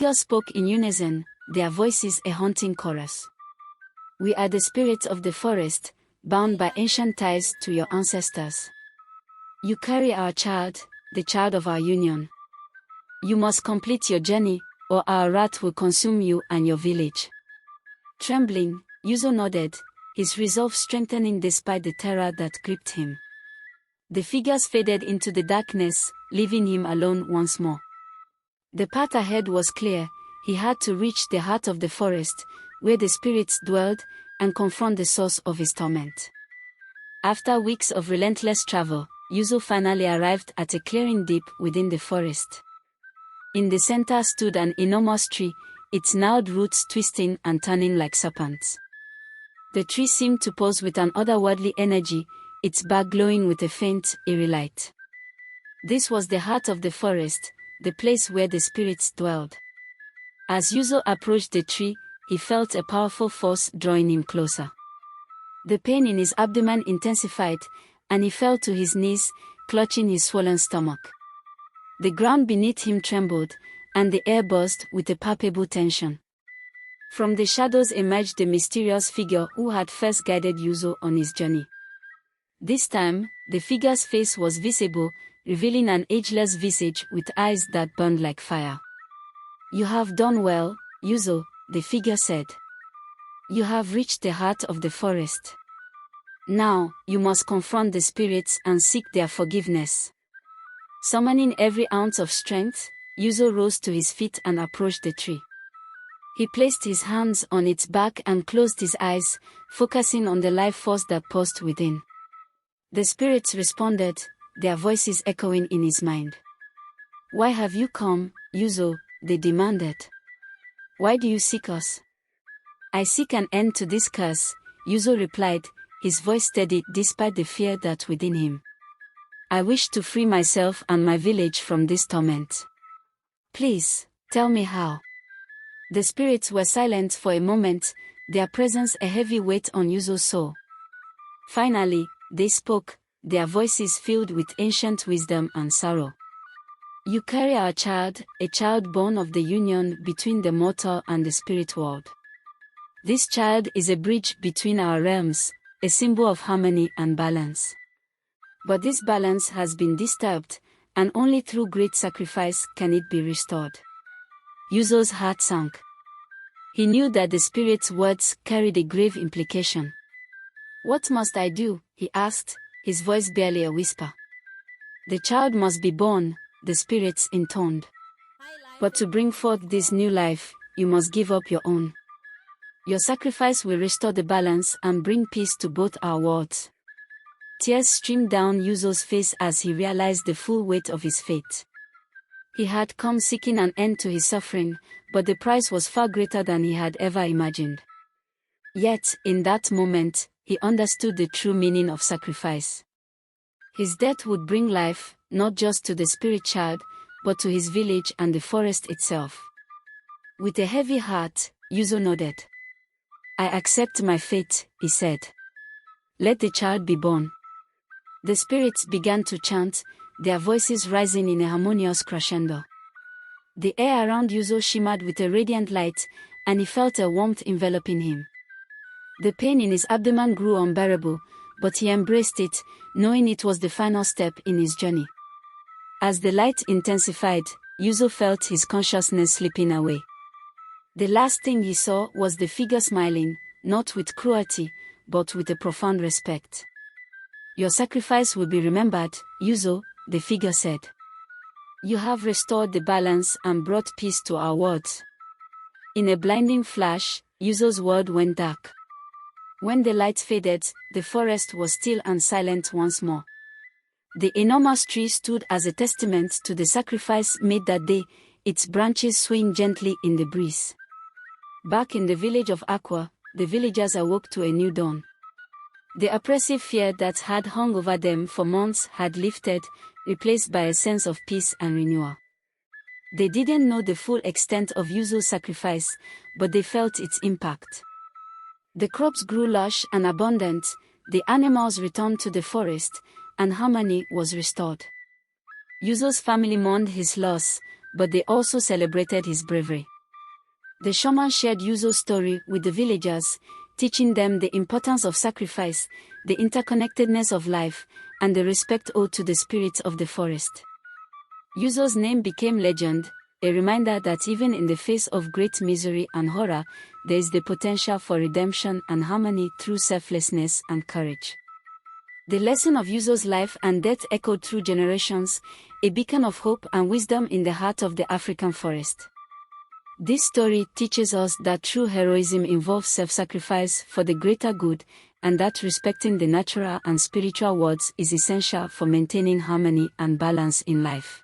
figures spoke in unison, their voices a haunting chorus. We are the spirits of the forest, bound by ancient ties to your ancestors. You carry our child, the child of our union. You must complete your journey, or our wrath will consume you and your village. Trembling, Yuzo nodded, his resolve strengthening despite the terror that gripped him. The figures faded into the darkness, leaving him alone once more. The path ahead was clear. He had to reach the heart of the forest, where the spirits dwelled, and confront the source of his torment. After weeks of relentless travel, Yuzo finally arrived at a clearing deep within the forest. In the center stood an enormous tree, its gnarled roots twisting and turning like serpents. The tree seemed to pulse with an otherworldly energy, its bark glowing with a faint, eerie light. This was the heart of the forest, the place where the spirits dwelled. As Yuzo approached the tree, he felt a powerful force drawing him closer. The pain in his abdomen intensified, and he fell to his knees, clutching his swollen stomach. The ground beneath him trembled, and the air buzzed with a palpable tension. From the shadows emerged the mysterious figure who had first guided Yuzo on his journey. This time, the figure's face was visible, revealing an ageless visage with eyes that burned like fire. "You have done well, Yuzo," the figure said. "You have reached the heart of the forest. Now, you must confront the spirits and seek their forgiveness." Summoning every ounce of strength, Yuzo rose to his feet and approached the tree. He placed his hands on its bark and closed his eyes, focusing on the life force that pulsed within. The spirits responded, their voices echoing in his mind. "Why have you come, Yuzo?" they demanded. "Why do you seek us?" "I seek an end to this curse," Yuzo replied, his voice steady despite the fear that within him. "I wish to free myself and my village from this torment. Please, tell me how." The spirits were silent for a moment, their presence a heavy weight on Yuzo's soul. Finally, they spoke, their voices filled with ancient wisdom and sorrow. "You carry our child, a child born of the union between the mortal and the spirit world. This child is a bridge between our realms, a symbol of harmony and balance. But this balance has been disturbed, and only through great sacrifice can it be restored." Yuzo's heart sank. He knew that the spirit's words carried a grave implication. "What must I do?" he asked, his voice barely a whisper. "The child must be born," the spirits intoned. "But to bring forth this new life, you must give up your own. Your sacrifice will restore the balance and bring peace to both our worlds." Tears streamed down Yuzo's face as he realized the full weight of his fate. He had come seeking an end to his suffering, but the price was far greater than he had ever imagined. Yet, in that moment, he understood the true meaning of sacrifice. His death would bring life, not just to the spirit child, but to his village and the forest itself. With a heavy heart, Yuzo nodded. "I accept my fate," he said. "Let the child be born." The spirits began to chant, their voices rising in a harmonious crescendo. The air around Yuzo shimmered with a radiant light, and he felt a warmth enveloping him. The pain in his abdomen grew unbearable, but he embraced it, knowing it was the final step in his journey. As the light intensified, Yuzo felt his consciousness slipping away. The last thing he saw was the figure smiling, not with cruelty, but with a profound respect. "Your sacrifice will be remembered, Yuzo," the figure said. "You have restored the balance and brought peace to our worlds." In a blinding flash, Yuzo's world went dark. When the light faded, the forest was still and silent once more. The enormous tree stood as a testament to the sacrifice made that day, its branches swaying gently in the breeze. Back in the village of Akwa, the villagers awoke to a new dawn. The oppressive fear that had hung over them for months had lifted, replaced by a sense of peace and renewal. They didn't know the full extent of Yuzo's sacrifice, but they felt its impact. The crops grew lush and abundant, the animals returned to the forest, and harmony was restored. Yuzo's family mourned his loss, but they also celebrated his bravery. The shaman shared Yuzo's story with the villagers, teaching them the importance of sacrifice, the interconnectedness of life, and the respect owed to the spirits of the forest. Yuzo's name became legend, a reminder that even in the face of great misery and horror, there is the potential for redemption and harmony through selflessness and courage. The lesson of Yuzo's life and death echoed through generations, a beacon of hope and wisdom in the heart of the African forest. This story teaches us that true heroism involves self-sacrifice for the greater good, and that respecting the natural and spiritual worlds is essential for maintaining harmony and balance in life.